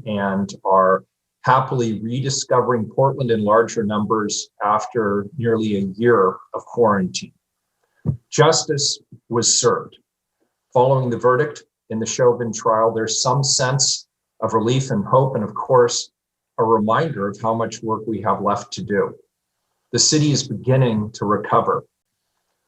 and are happily rediscovering Portland in larger numbers after nearly a year of quarantine. Justice was served. Following the verdict in the Chauvin trial, there's some sense of relief and hope, and of course, a reminder of how much work we have left to do. The city is beginning to recover,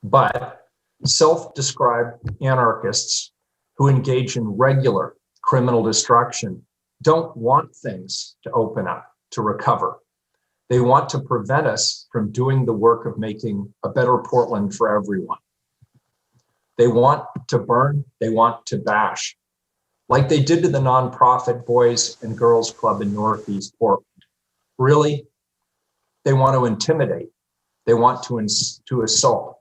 but self-described anarchists who engage in regular criminal destruction don't want things to open up, to recover. They want to prevent us from doing the work of making a better Portland for everyone. They want to burn, they want to bash, like they did to the nonprofit Boys and Girls Club in Northeast Portland. Really, they want to intimidate. They want to assault.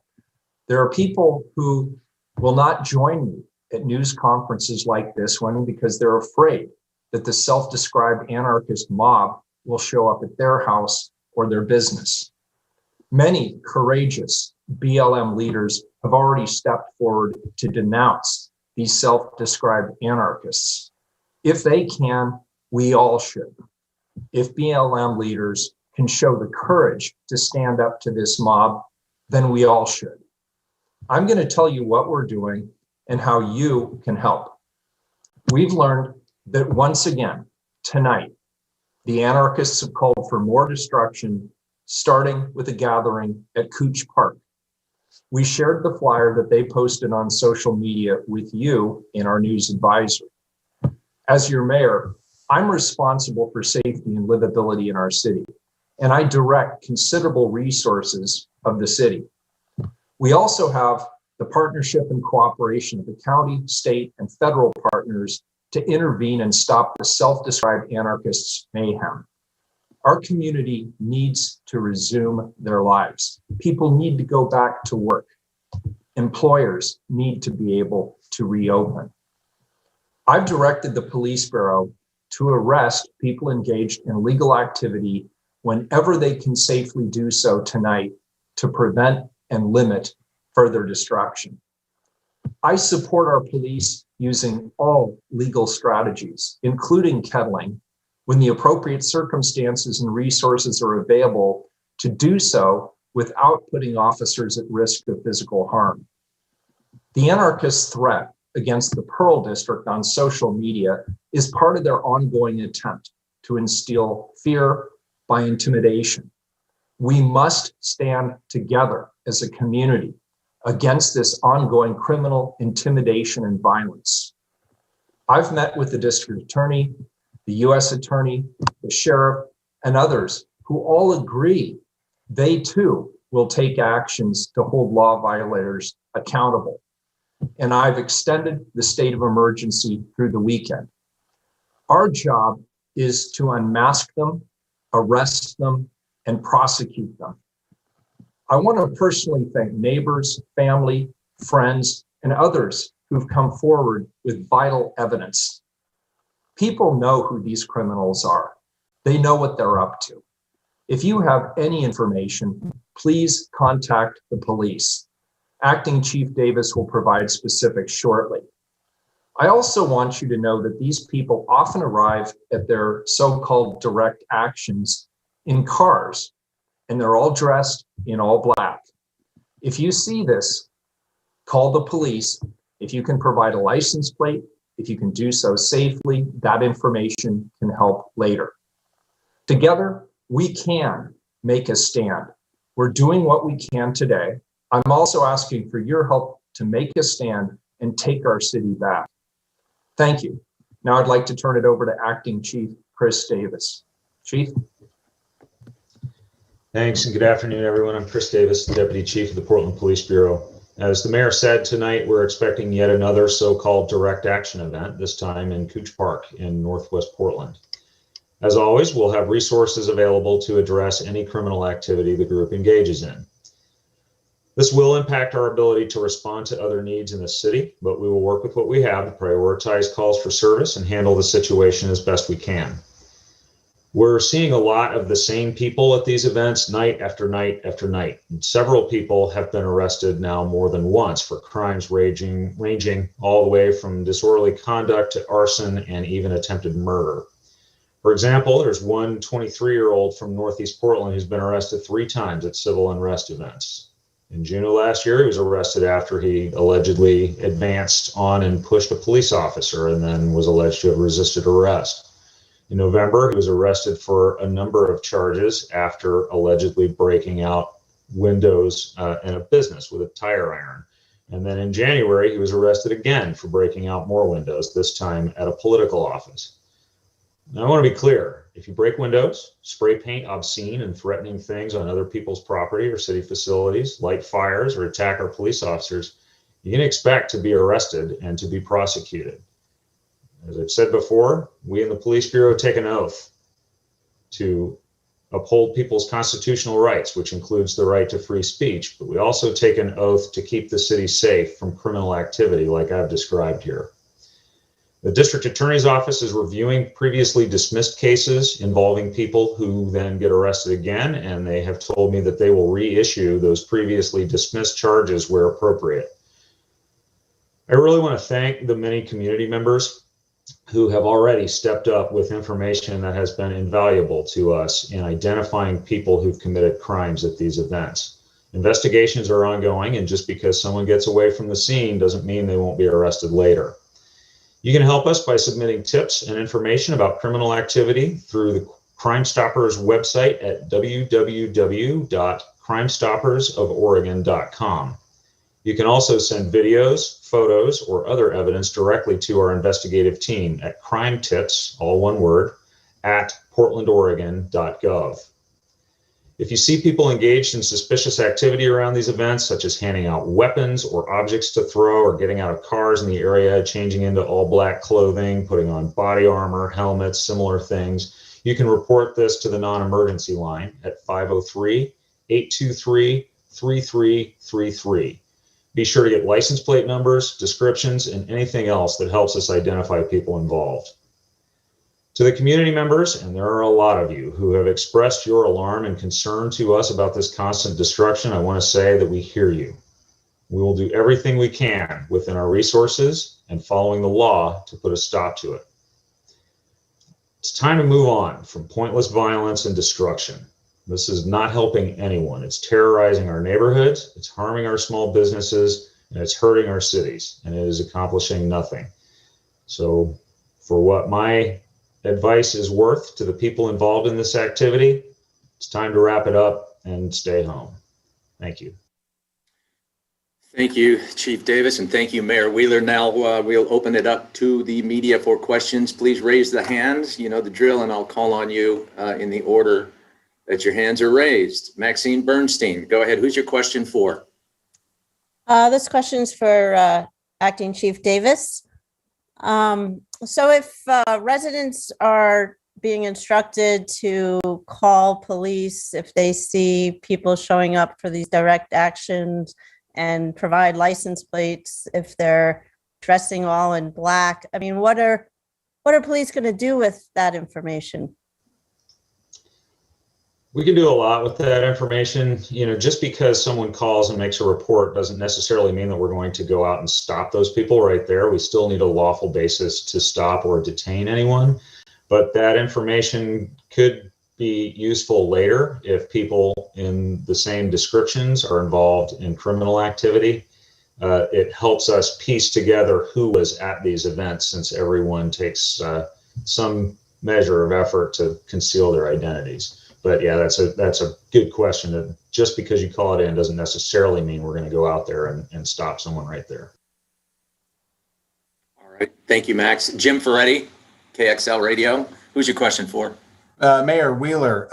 There are people who will not join me at news conferences like this one because they're afraid that the self-described anarchist mob will show up at their house or their business. Many courageous BLM leaders have already stepped forward to denounce these self-described anarchists. If they can, we all should. If BLM leaders can show the courage to stand up to this mob, then we all should. I'm going to tell you what we're doing and how you can help. We've learned that once again, tonight, the anarchists have called for more destruction, starting with a gathering at Cooch Park. We shared the flyer that they posted on social media with you in our news advisory. As your mayor, I'm responsible for safety and livability in our city, and I direct considerable resources of the city. We also have the partnership and cooperation of the county, state, and federal partners to intervene and stop the self-described anarchists' mayhem. Our community needs to resume their lives. People need to go back to work. Employers need to be able to reopen. I've directed the police bureau to arrest people engaged in illegal activity whenever they can safely do so tonight to prevent and limit further destruction. I support our police using all legal strategies, including kettling, when the appropriate circumstances and resources are available to do so without putting officers at risk of physical harm. The anarchist threat against the Pearl District on social media is part of their ongoing attempt to instill fear by intimidation. We must stand together as a community against this ongoing criminal intimidation and violence. I've met with the district attorney, the US attorney, the sheriff, and others who all agree they too will take actions to hold law violators accountable. And I've extended the state of emergency through the weekend. Our job is to unmask them, arrest them, and prosecute them. I want to personally thank neighbors, family, friends, and others who've come forward with vital evidence. People know who these criminals are. They know what they're up to. If you have any information, please contact the police. Acting Chief Davis will provide specifics shortly. I also want you to know that these people often arrive at their so-called direct actions in cars, and they're all dressed in all black. If you see this, call the police. If you can provide a license plate, if you can do so safely, that information can help later. Together, we can make a stand. We're doing what we can today. I'm also asking for your help to make a stand and take our city back. Thank you. Now I'd like to turn it over to Acting Chief Chris Davis. Chief. Thanks, and good afternoon, everyone. I'm Chris Davis, the Deputy Chief of the Portland Police Bureau. As the mayor said, tonight we're expecting yet another so-called direct action event, this time in Cooch Park in Northwest Portland. As always, we'll have resources available to address any criminal activity the group engages in. This will impact our ability to respond to other needs in the city, but we will work with what we have to prioritize calls for service and handle the situation as best we can. We're seeing a lot of the same people at these events night after night after night. And several people have been arrested now more than once for crimes ranging all the way from disorderly conduct to arson and even attempted murder. For example, there's one 23-year-old from Northeast Portland who's been arrested 3 times at civil unrest events. In June of last year, he was arrested after he allegedly advanced on and pushed a police officer and then was alleged to have resisted arrest. In November, he was arrested for a number of charges after allegedly breaking out windows in a business with a tire iron. And then in January, he was arrested again for breaking out more windows, this time at a political office. Now, I want to be clear. If you break windows, spray paint obscene and threatening things on other people's property or city facilities, light fires, or attack our police officers, you can expect to be arrested and to be prosecuted. As I've said before, we in the Police Bureau take an oath to uphold people's constitutional rights, which includes the right to free speech, but we also take an oath to keep the city safe from criminal activity like I've described here. The District Attorney's Office is reviewing previously dismissed cases involving people who then get arrested again, and they have told me that they will reissue those previously dismissed charges where appropriate. I really want to thank the many community members who have already stepped up with information that has been invaluable to us in identifying people who've committed crimes at these events. Investigations are ongoing, and just because someone gets away from the scene doesn't mean they won't be arrested later. You can help us by submitting tips and information about criminal activity through the Crime Stoppers website at www.crimestoppersoforegon.com. You can also send videos, photos, or other evidence directly to our investigative team at crimetips, all one word, at portlandoregon.gov. If you see people engaged in suspicious activity around these events, such as handing out weapons or objects to throw or getting out of cars in the area, changing into all black clothing, putting on body armor, helmets, similar things, you can report this to the non-emergency line at 503-823-3333. Be sure to get license plate numbers, descriptions, and anything else that helps us identify people involved. To the community members, and there are a lot of you who have expressed your alarm and concern to us about this constant destruction, I want to say that we hear you. We will do everything we can within our resources and following the law to put a stop to it. It's time to move on from pointless violence and destruction. This is not helping anyone. It's terrorizing our neighborhoods, it's harming our small businesses, and it's hurting our cities, and it is accomplishing nothing. So for what my advice is worth to the people involved in this activity, it's time to wrap it up and stay home. Thank you. Thank you, Chief Davis, and thank you, Mayor Wheeler. Now we'll open it up to the media for questions. Please raise the hands. You know the drill, and I'll call on you in the order that your hands are raised. Maxine Bernstein, go ahead. Who's your question for? This question's for Acting Chief Davis. So if residents are being instructed to call police if they see people showing up for these direct actions and provide license plates if they're dressing all in black, I mean, what are police going to do with that information? We can do a lot with that information. You know, just because someone calls and makes a report doesn't necessarily mean that we're going to go out and stop those people right there. We still need a lawful basis to stop or detain anyone. But that information could be useful later if people in the same descriptions are involved in criminal activity. It helps us piece together who was at these events, since everyone takes some measure of effort to conceal their identities. But yeah, that's a good question. That just because you call it in doesn't necessarily mean we're going to go out there and stop someone right there. All right. Thank you, Max. Jim Ferretti, KXL Radio. Who's your question for? Mayor Wheeler.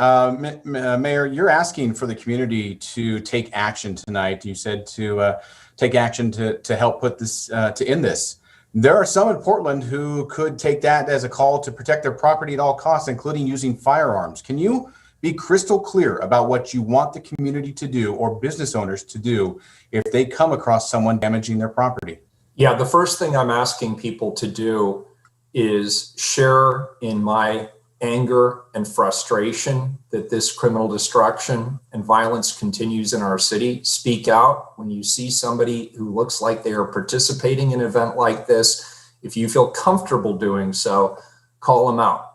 Mayor, you're asking for the community to take action tonight. You said to take action to help put this, to end this. There are some in Portland who could take that as a call to protect their property at all costs, including using firearms. Can you be crystal clear about what you want the community to do or business owners to do if they come across someone damaging their property? Yeah, the first thing I'm asking people to do is share in my anger and frustration that this criminal destruction and violence continues in our city. Speak out when you see somebody who looks like they are participating in an event like this. If you feel comfortable doing so, call them out.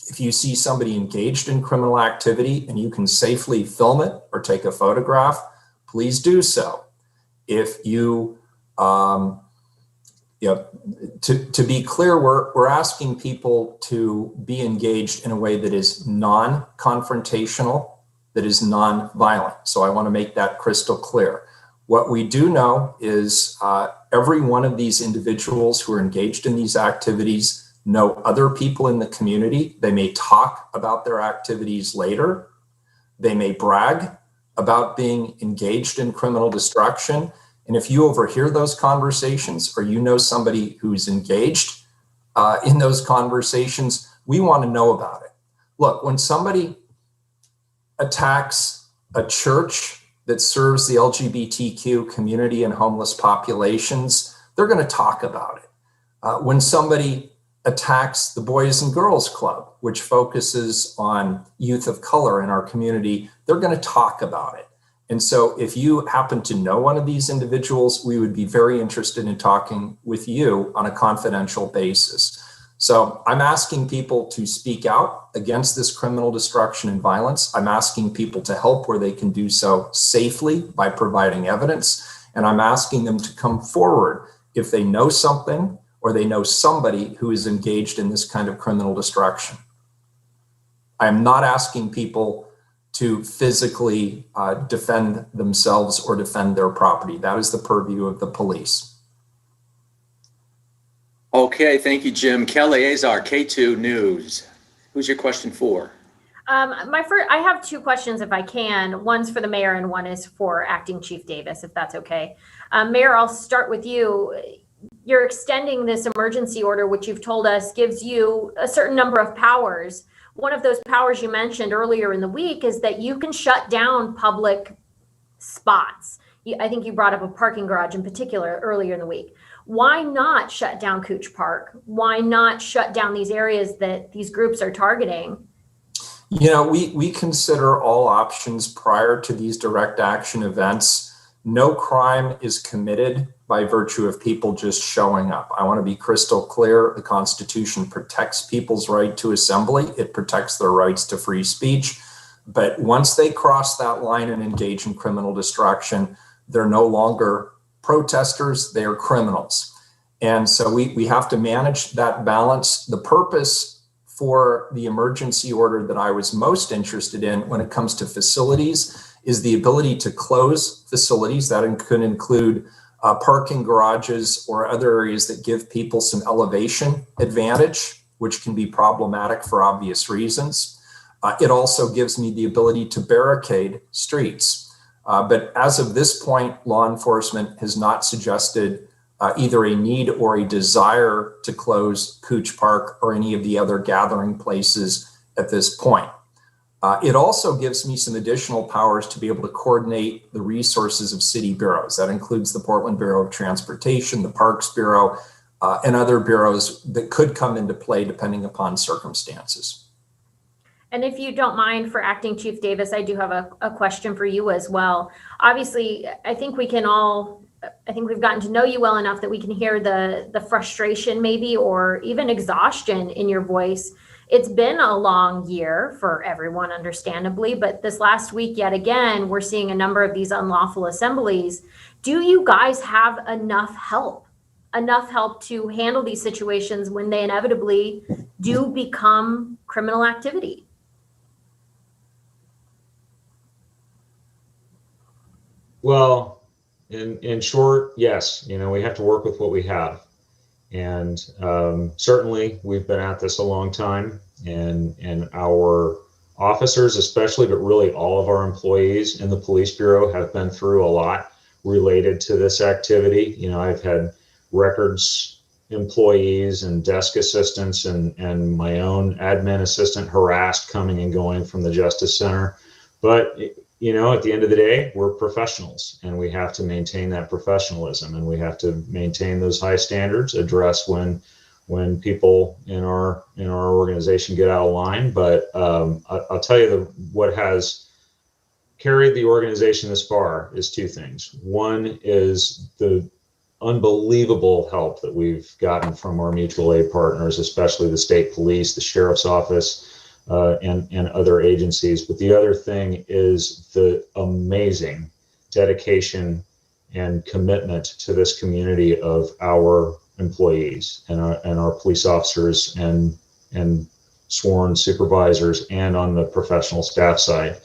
If you see somebody engaged in criminal activity and you can safely film it or take a photograph, please do so. If you, to be clear, we're asking people to be engaged in a way that is non-confrontational, that is non-violent. So I want to make that crystal clear. What we do know is every one of these individuals who are engaged in these activities know other people in the community. They may talk about their activities later. They may brag about being engaged in criminal destruction. And if you overhear those conversations, or you know somebody who's engaged in those conversations, we want to know about it. Look, when somebody attacks a church that serves the LGBTQ community and homeless populations, they're going to talk about it. When somebody attacks the Boys and Girls Club, which focuses on youth of color in our community, they're going to talk about it. And so if you happen to know one of these individuals, we would be very interested in talking with you on a confidential basis. So I'm asking people to speak out against this criminal destruction and violence. I'm asking people to help where they can do so safely by providing evidence. And I'm asking them to come forward if they know something or they know somebody who is engaged in this kind of criminal destruction. I'm not asking people to physically defend themselves or defend their property. That is the purview of the police. Okay, thank you, Jim. Kelly Azar, K2 News. Who's your question for? I have two questions if I can. One's for the mayor and one is for Acting Chief Davis, if that's okay. Mayor, I'll start with you. You're extending this emergency order, which you've told us gives you a certain number of powers. One of those powers you mentioned earlier in the week is that you can shut down public spots. I think you brought up a parking garage in particular earlier in the week. Why not shut down Cooch Park? Why not shut down these areas that these groups are targeting? You know, we consider all options prior to these direct action events. No crime is committed by virtue of people just showing up. I want to be crystal clear. The Constitution protects people's right to assembly. It protects their rights to free speech. But once they cross that line and engage in criminal destruction, they're no longer protesters, they are criminals. And so we have to manage that balance. The purpose for the emergency order that I was most interested in when it comes to facilities is the ability to close facilities. That could include parking garages or other areas that give people some elevation advantage, which can be problematic for obvious reasons. It also gives me the ability to barricade streets. But as of this point, law enforcement has not suggested either a need or a desire to close Cooch Park or any of the other gathering places at this point. It also gives me some additional powers to be able to coordinate the resources of city bureaus. That includes the Portland Bureau of Transportation, the Parks Bureau, and other bureaus that could come into play depending upon circumstances. And if you don't mind, for Acting Chief Davis, I do have a question for you as well. Obviously, I think we've gotten to know you well enough that we can hear the frustration maybe, or even exhaustion in your voice. It's been a long year for everyone, understandably, but this last week, yet again, we're seeing a number of these unlawful assemblies. Do you guys have enough help to handle these situations when they inevitably do become criminal activity? Well, in short, yes. You know, we have to work with what we have. And certainly we've been at this a long time, and our officers especially, but really all of our employees in the police bureau have been through a lot related to this activity. You know, I've had records employees and desk assistants and my own admin assistant harassed coming and going from the Justice Center. But you know, at the end of the day, we're professionals and we have to maintain that professionalism, and we have to maintain those high standards, address when people in our organization get out of line. But I'll tell you what has carried the organization this far is two things. One is the unbelievable help that we've gotten from our mutual aid partners, especially the state police, the sheriff's office, and other agencies. But the other thing is the amazing dedication and commitment to this community of our employees and our police officers and sworn supervisors, and on the professional staff side.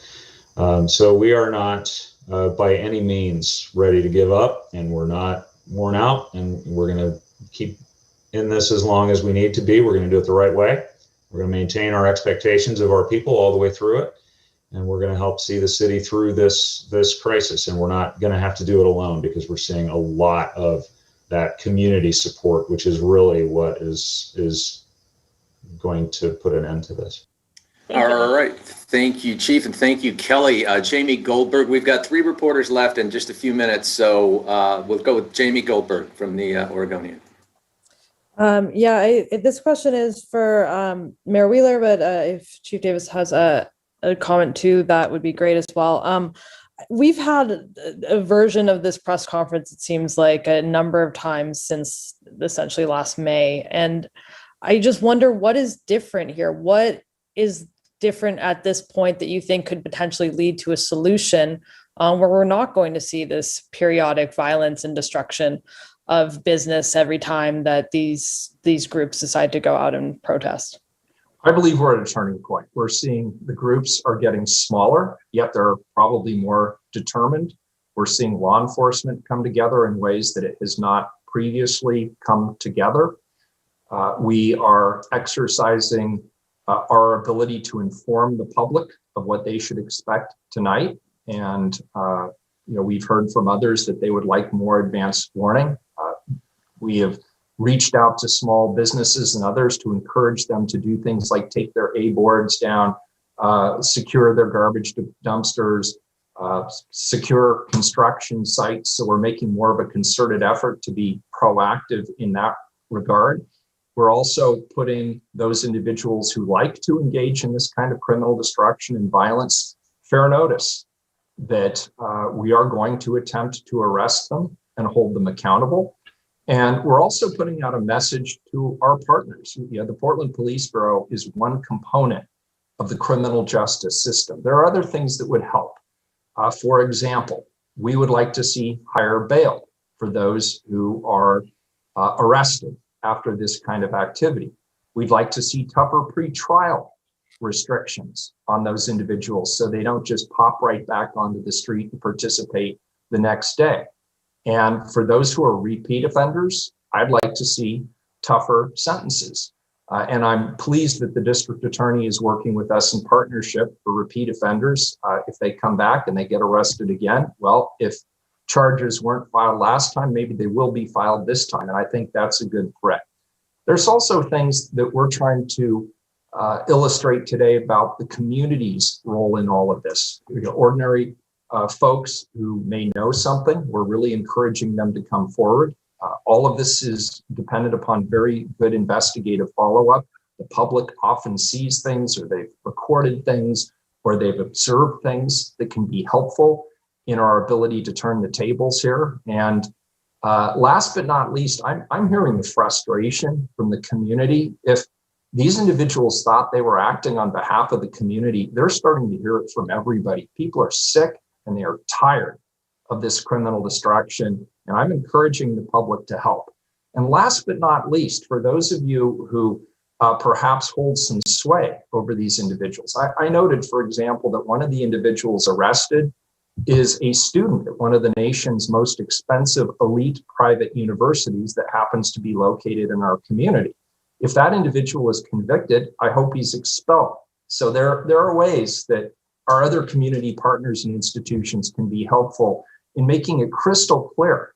So we are not by any means ready to give up, and we're not worn out, and we're going to keep in this as long as we need to be. We're going to do it the right way. We're going to maintain our expectations of our people all the way through it, and we're going to help see the city through this crisis. And we're not going to have to do it alone, because we're seeing a lot of that community support, which is really what is going to put an end to this. All right. Thank you, Chief, and thank you, Kelly. Jamie Goldberg, we've got 3 reporters left in just a few minutes, so we'll go with Jamie Goldberg from the Oregonian. This question is for Mayor Wheeler, but if Chief Davis has a comment too, that would be great as well. We've had a version of this press conference, it seems like, a number of times since essentially last May. And I just wonder, what is different here? What is different at this point that you think could potentially lead to a solution where we're not going to see this periodic violence and destruction of business every time that these groups decide to go out and protest? I believe we're at a turning point. We're seeing the groups are getting smaller, yet they're probably more determined. We're seeing law enforcement come together in ways that it has not previously come together. We are exercising our ability to inform the public of what they should expect tonight. And we've heard from others that they would like more advanced warning. We have reached out to small businesses and others to encourage them to do things like take their A boards down, secure their garbage dumpsters, secure construction sites. So we're making more of a concerted effort to be proactive in that regard. We're also putting those individuals who like to engage in this kind of criminal destruction and violence fair notice that we are going to attempt to arrest them and hold them accountable. And we're also putting out a message to our partners. The Portland Police Bureau is one component of the criminal justice system. There are other things that would help. For example, we would like to see higher bail for those who are arrested after this kind of activity. We'd like to see tougher pretrial restrictions on those individuals so they don't just pop right back onto the street and participate the next day. And for those who are repeat offenders, I'd like to see tougher sentences. And I'm pleased that the district attorney is working with us in partnership for repeat offenders. If they come back and they get arrested again, well, if charges weren't filed last time, maybe they will be filed this time. And I think that's a good threat. There's also things that we're trying to illustrate today about the community's role in all of this. Ordinary folks who may know something, we're really encouraging them to come forward. All of this is dependent upon very good investigative follow-up. The public often sees things, or they've recorded things, or they've observed things that can be helpful in our ability to turn the tables here. And last but not least, I'm hearing the frustration from the community. If these individuals thought they were acting on behalf of the community, they're starting to hear it from everybody. People are sick and they are tired of this criminal destruction. And I'm encouraging the public to help. And last but not least, for those of you who perhaps hold some sway over these individuals, I noted, for example, that one of the individuals arrested is a student at one of the nation's most expensive elite private universities that happens to be located in our community. If that individual is convicted, I hope he's expelled. So there are ways that our other community partners and institutions can be helpful in making it crystal clear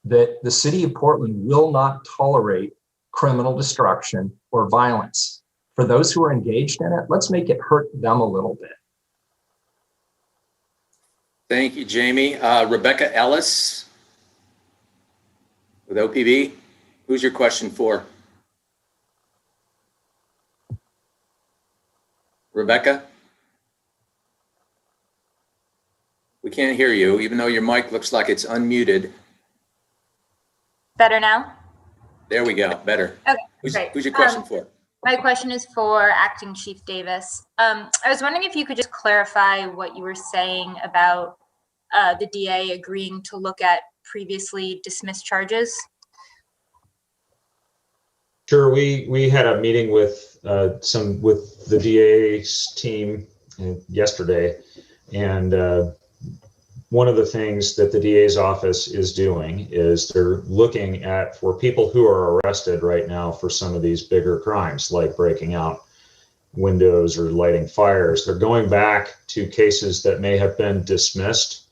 that the city of Portland will not tolerate criminal destruction or violence. For those who are engaged in it, let's make it hurt them a little bit. Thank you, Jamie. Rebecca Ellis with OPB. Who's your question for? Rebecca? We can't hear you, even though your mic looks like it's unmuted. Better now? There we go, better. Okay, great. Who's your question for? My question is for Acting Chief Davis. I was wondering if you could just clarify what you were saying about the DA agreeing to look at previously dismissed charges. Sure. We had a meeting with the DA's team yesterday, and one of the things that the DA's office is doing is they're looking at, for people who are arrested right now for some of these bigger crimes, like breaking out windows or lighting fires, they're going back to cases that may have been dismissed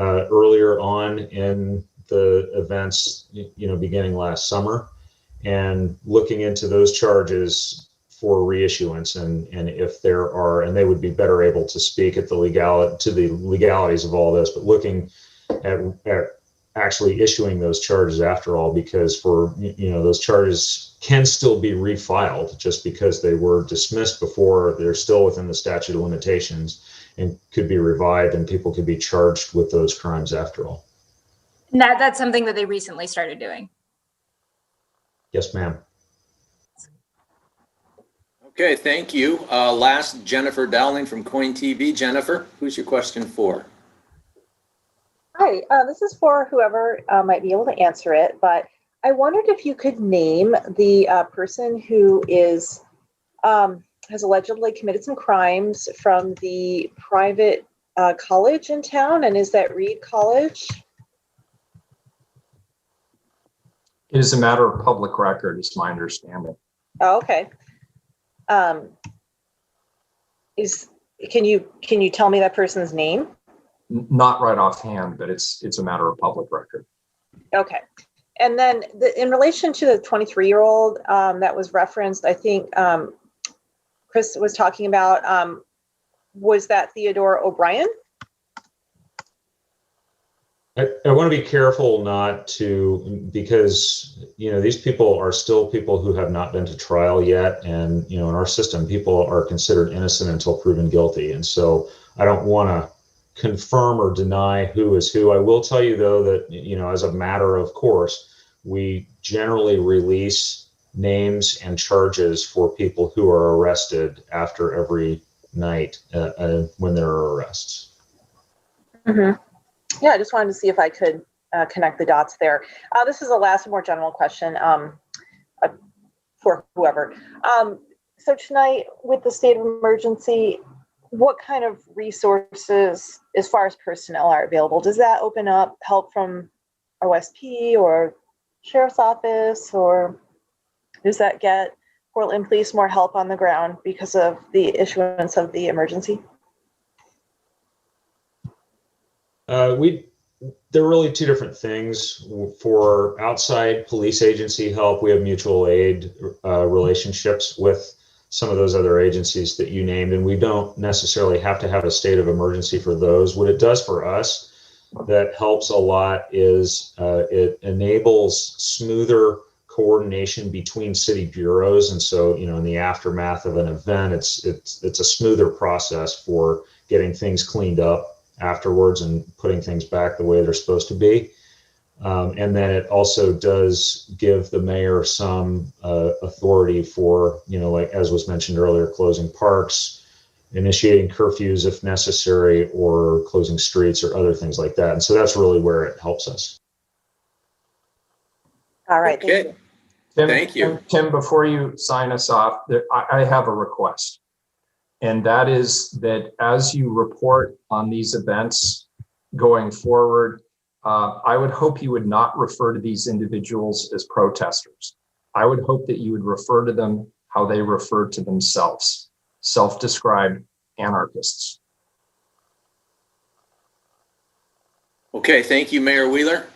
earlier on in the events, beginning last summer, and looking into those charges for reissuance, and if there are, and they would be better able to speak at the legalities of all this, but looking at actually issuing those charges after all, because for those charges can still be refiled just because they were dismissed before. They're still within the statute of limitations and could be revived, and people could be charged with those crimes after all. And that's something that they recently started doing. Yes, ma'am. Okay, thank you. Last, Jennifer Dowling from Coin TV. Jennifer, who's your question for? Hi, this is for whoever might be able to answer it, but I wondered if you could name the person who is has allegedly committed some crimes from the private college in town, and is that Reed College? It is a matter of public record, is my understanding. Oh, okay. Can you tell me that person's name? Not right offhand, but it's a matter of public record. Okay. And then in relation to the 23-year-old that was referenced, I think Chris was talking about, was that Theodore O'Brien? I want to be careful not to, because these people are still people who have not been to trial yet, and in our system, people are considered innocent until proven guilty, and so I don't want to confirm or deny who is who. I will tell you though that as a matter of course, we generally release names and charges for people who are arrested after every night when there are arrests. Mm-hmm. Yeah, I just wanted to see if I could connect the dots there. This is the last more general question for whoever. So tonight, with the state of emergency, what kind of resources, as far as personnel, are available? Does that open up help from OSP or Sheriff's Office, or does that get Portland Police more help on the ground because of the issuance of the emergency? They're really two different things. For outside police agency help, we have mutual aid relationships with some of those other agencies that you named, and we don't necessarily have to have a state of emergency for those. What it does for us that helps a lot is it enables smoother coordination between city bureaus, and so in the aftermath of an event, it's a smoother process for getting things cleaned up afterwards and putting things back the way they're supposed to be. And then it also does give the mayor some authority for, like as was mentioned earlier, closing parks, initiating curfews if necessary, or closing streets or other things like that. And so that's really where it helps us. All right. Okay. Thank you. Tim, before you sign us off, I have a request. And that is that as you report on these events going forward, I would hope you would not refer to these individuals as protesters. I would hope that you would refer to them how they refer to themselves, self-described anarchists. Okay, thank you, Mayor Wheeler.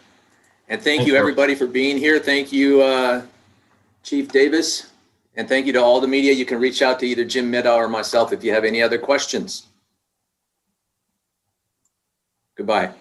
And thank you, everybody, for being here. Thank you, Chief Davis. And thank you to all the media. You can reach out to either Jim Middaugh or myself if you have any other questions. Goodbye.